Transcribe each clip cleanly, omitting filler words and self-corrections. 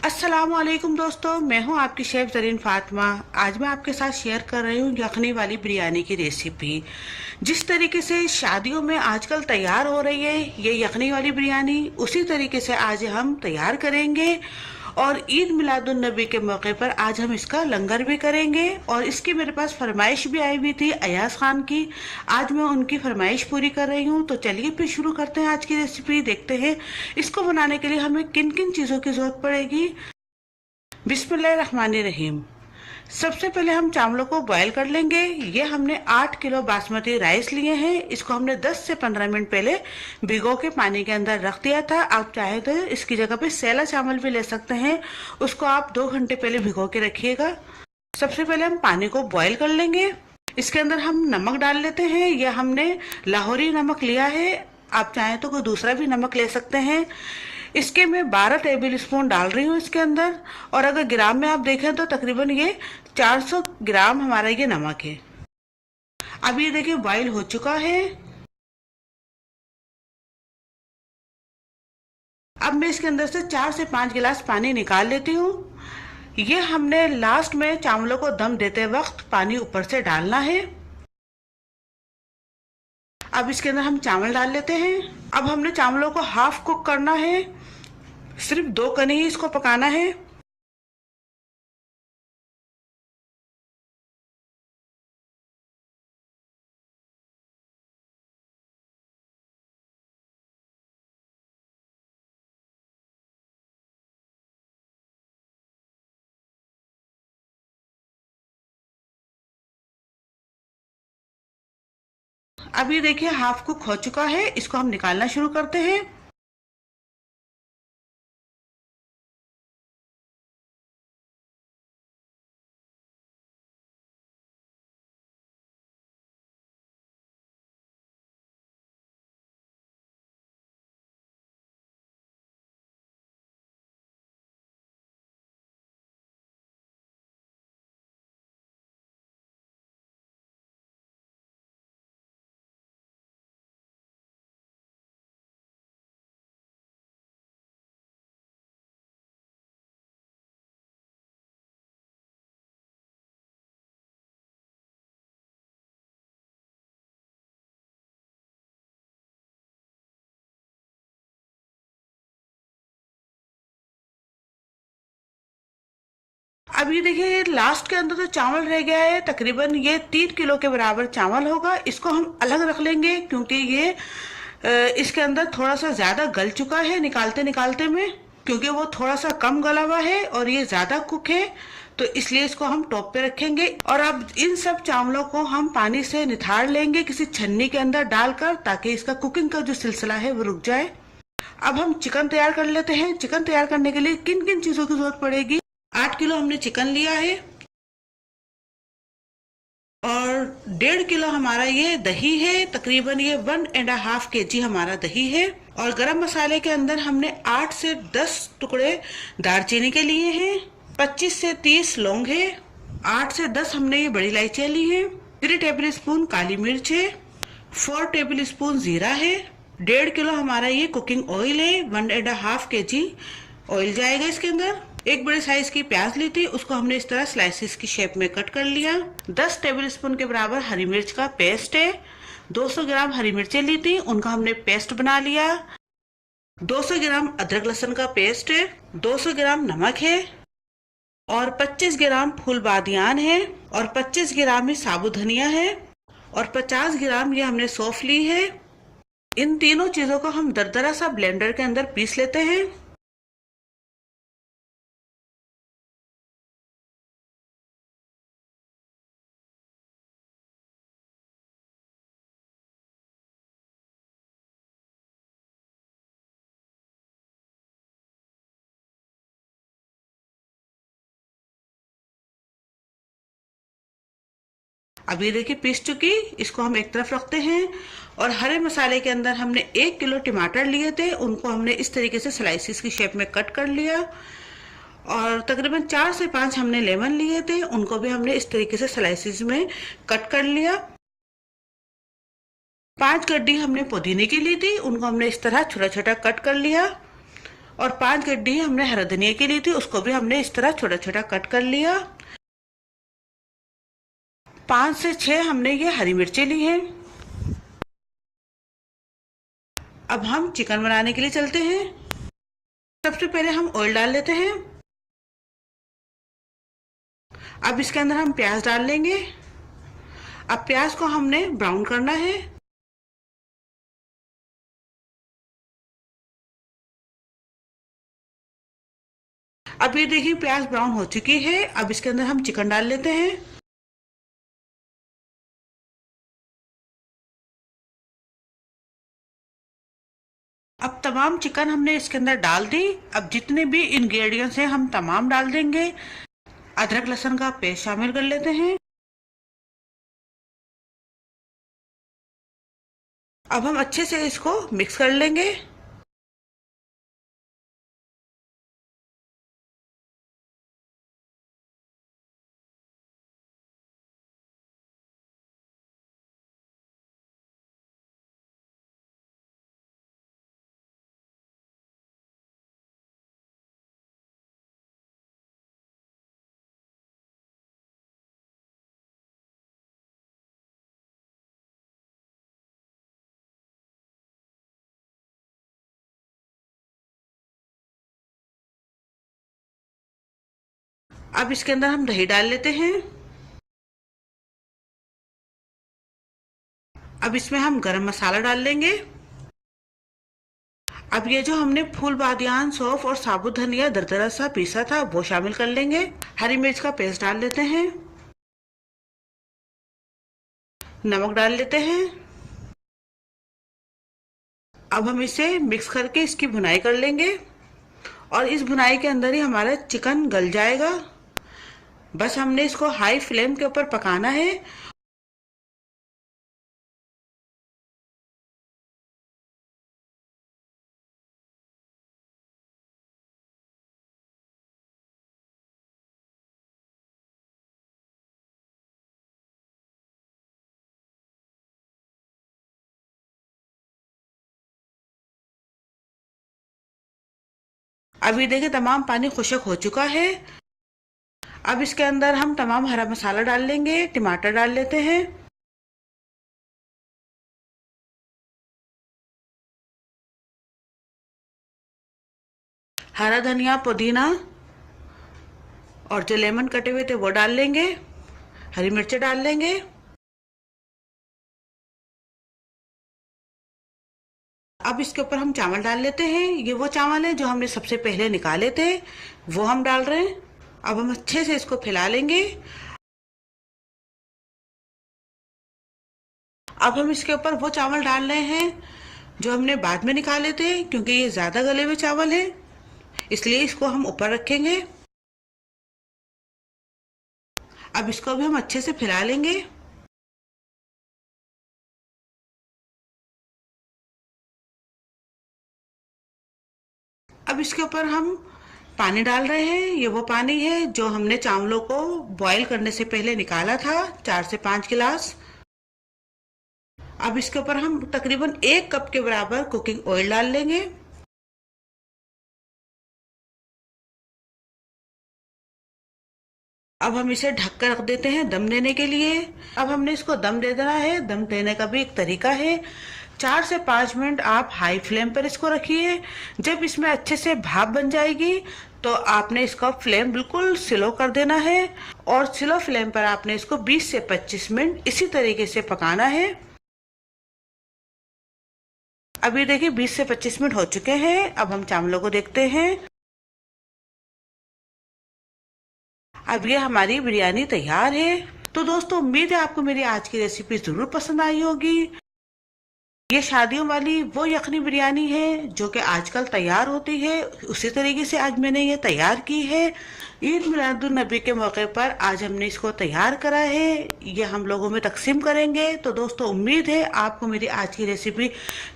अस्सलामुअलैकुम दोस्तों, मैं हूं आपकी शेफ जरीन फातिमा। आज मैं आपके साथ शेयर कर रही हूं यखनी वाली बिरयानी की रेसिपी। जिस तरीके से शादियों में आजकल तैयार हो रही है ये यखनी वाली बिरयानी, उसी तरीके से आज हम तैयार करेंगे। और ईद मिलादुन नबी के मौके पर आज हम इसका लंगर भी करेंगे। और इसकी मेरे पास फरमाइश भी आई हुई थी अयाज खान की। आज मैं उनकी फरमाइश पूरी कर रही हूँ। तो चलिए फिर शुरू करते हैं आज की रेसिपी। देखते हैं इसको बनाने के लिए हमें किन किन चीज़ों की जरूरत पड़ेगी। बिस्मिल्लाहिर्रहमानिर्रहीम। सबसे पहले हम चावलों को बॉयल कर लेंगे। ये हमने 8 किलो बासमती राइस लिए हैं। इसको हमने 10 से 15 मिनट पहले भिगो के पानी के अंदर रख दिया था। आप चाहे तो इसकी जगह पे सैला चावल भी ले सकते हैं, उसको आप 2 घंटे पहले भिगो के रखिएगा। सबसे पहले हम पानी को बॉयल कर लेंगे। इसके अंदर हम नमक डाल लेते हैं। यह हमने लाहौरी नमक लिया है, आप चाहें तो कोई दूसरा भी नमक ले सकते हैं। इसके मैं 12 टेबल स्पून डाल रही हूँ इसके अंदर। और अगर ग्राम में आप देखें तो तकरीबन ये 400 ग्राम हमारा ये नमक है। अब ये देखिए बॉईल हो चुका है। अब मैं इसके अंदर से 4 से 5 गिलास पानी निकाल लेती हूँ। ये हमने लास्ट में चावलों को दम देते वक्त पानी ऊपर से डालना है। अब इसके अंदर हम चावल डाल लेते हैं। अब हमने चावलों को हाफ कुक करना है, सिर्फ 2 कनी ही इसको पकाना है। अब ये देखिए हाफ कुक हो चुका है, इसको हम निकालना शुरू करते हैं। अब ये देखिए लास्ट के अंदर तो चावल रह गया है, तकरीबन ये 3 किलो के बराबर चावल होगा। इसको हम अलग रख लेंगे क्योंकि ये इसके अंदर थोड़ा सा ज्यादा गल चुका है निकालते निकालते में, क्योंकि वो थोड़ा सा कम गला हुआ है और ये ज्यादा कुक है, तो इसलिए इसको हम टॉप पे रखेंगे। और अब इन सब चावलों को हम पानी से निथाड़ लेंगे किसी छन्नी के अंदर डालकर, ताकि इसका कुकिंग का जो सिलसिला है वो रुक जाए। अब हम चिकन तैयार कर लेते हैं। चिकन तैयार करने के लिए किन किन चीजों की जरूरत पड़ेगी। 8 किलो हमने चिकन लिया है और 1.5 किलो हमारा ये दही है, तकरीबन ये 1.5 kg हमारा दही है। और गरम मसाले के अंदर हमने 8 से 10 टुकड़े दालचीनी के लिए हैं, 25 से 30 लौंग है, 8 से 10 हमने ये बड़ी इलायचियाँ ली हैं, 3 टेबल स्पून काली मिर्च है, 4 टेबल स्पून जीरा है, 1.5 किलो हमारा ये कुकिंग ऑयल है, 1.5 kg ऑयल जाएगा इसके अंदर। एक बड़े साइज की प्याज ली थी, उसको हमने इस तरह स्लाइसिस की शेप में कट कर लिया। 10 टेबल स्पून के बराबर हरी मिर्च का पेस्ट है। 200 ग्राम हरी मिर्चें ली थी, उनका हमने पेस्ट बना लिया। 200 ग्राम अदरक लहसुन का पेस्ट है, 200 ग्राम नमक है, और 25 ग्राम फूल बादियान है, और 25 ग्राम ही साबुत धनिया है, और 50 ग्राम ये हमने सौंफ ली है। इन तीनों चीजों को हम दरदरा सा ब्लेंडर के अंदर पीस लेते हैं। अब ये देखिए पीस चुकी, इसको हम एक तरफ रखते हैं। और हरे मसाले के अंदर हमने 1 किलो टमाटर लिए थे, उनको हमने इस तरीके से स्लाइसिस की शेप में कट कर लिया। और तकरीबन 4 से 5 हमने लेमन लिए थे, उनको भी हमने इस तरीके से स्लाइसिस में कट कर लिया। 5 गड्डी हमने पुदीने की ली थी, उनको हमने इस तरह छोटा छोटा कट कर लिया। और 5 गड्डी हमने हरा धनिया की ली थी, उसको भी हमने इस तरह छोटा छोटा कट कर लिया। 5 से 6 हमने ये हरी मिर्ची ली हैं। अब हम चिकन बनाने के लिए चलते हैं। सबसे पहले हम ऑयल डाल लेते हैं। अब इसके अंदर हम प्याज डाल लेंगे। अब प्याज को हमने ब्राउन करना है। अब ये देखिए प्याज ब्राउन हो चुकी है। अब इसके अंदर हम चिकन डाल लेते हैं। अब तमाम चिकन हमने इसके अंदर डाल दी। अब जितने भी इंग्रेडिएंट्स हैं हम तमाम डाल देंगे। अदरक लहसुन का पेस्ट शामिल कर लेते हैं। अब हम अच्छे से इसको मिक्स कर लेंगे। अब इसके अंदर हम दही डाल लेते हैं। अब इसमें हम गरम मसाला डाल लेंगे। अब ये जो हमने फूल बादियान, सौंफ और साबुत धनिया दरदरा सा पीसा था वो शामिल कर लेंगे। हरी मिर्च का पेस्ट डाल लेते हैं। नमक डाल लेते हैं। अब हम इसे मिक्स करके इसकी भुनाई कर लेंगे और इस भुनाई के अंदर ही हमारा चिकन गल जाएगा। बस हमने इसको हाई फ्लेम के ऊपर पकाना है। अभी देखिए तमाम पानी खुश्क हो चुका है। अब इसके अंदर हम तमाम हरा मसाला डाल लेंगे। टमाटर डाल लेते हैं। हरा धनिया, पुदीना और जो लेमन कटे हुए थे वो डाल लेंगे। हरी मिर्चें डाल लेंगे। अब इसके ऊपर हम चावल डाल लेते हैं। ये वो चावल है जो हमने सबसे पहले निकाले थे, वो हम डाल रहे हैं। अब हम अच्छे से इसको फैला लेंगे। अब हम इसके ऊपर वो चावल डाल रहे हैं जो हमने बाद में निकाले थे, क्योंकि ये ज्यादा गले हुए चावल है, इसलिए इसको हम ऊपर रखेंगे। अब इसको भी हम अच्छे से फैला लेंगे। अब इसके ऊपर हम पानी डाल रहे हैं। ये वो पानी है जो हमने चावलों को बॉईल करने से पहले निकाला था, 4 से 5 गिलास। अब इसके ऊपर हम तकरीबन 1 कप के बराबर कुकिंग ऑयल डाल लेंगे। अब हम इसे ढक कर रख देते हैं दम देने के लिए। अब हमने इसको दम दे देना है। दम देने का भी एक तरीका है। 4 से 5 मिनट आप हाई फ्लेम पर इसको रखिए। जब इसमें अच्छे से भाप बन जाएगी तो आपने इसका फ्लेम बिल्कुल स्लो कर देना है और स्लो फ्लेम पर आपने इसको 20 से 25 मिनट इसी तरीके से पकाना है। अभी देखिए 20 से 25 मिनट हो चुके हैं। अब हम चावलों को देखते हैं। अब ये हमारी बिरयानी तैयार है। तो दोस्तों उम्मीद है आपको मेरी आज की रेसिपी जरूर पसंद आई होगी। ये शादियों वाली वो यखनी बिरयानी है जो कि आजकल तैयार होती है, उसी तरीके से आज मैंने ये तैयार की है। ईद मिलादुन नबी के मौके पर आज हमने इसको तैयार करा है। ये हम लोगों में तकसीम करेंगे। तो दोस्तों उम्मीद है आपको मेरी आज की रेसिपी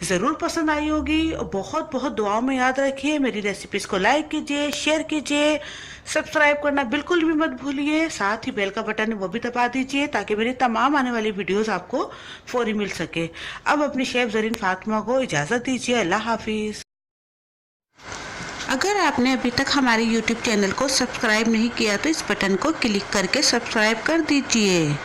ज़रूर पसंद आई होगी। बहुत बहुत दुआओं में याद रखिए। मेरी रेसिपीज़ को लाइक कीजिए, शेयर कीजिए, सब्सक्राइब करना बिल्कुल भी मत भूलिए। साथ ही बेल का बटन वो भी दबा दीजिए ताकि मेरी तमाम आने वाली वीडियोस आपको फौरी मिल सके। अब अपनी शेफ ज़रीन फातिमा को इजाज़त दीजिए। अल्लाह हाफिज़। अगर आपने अभी तक हमारे YouTube चैनल को सब्सक्राइब नहीं किया तो इस बटन को क्लिक करके सब्सक्राइब कर दीजिए।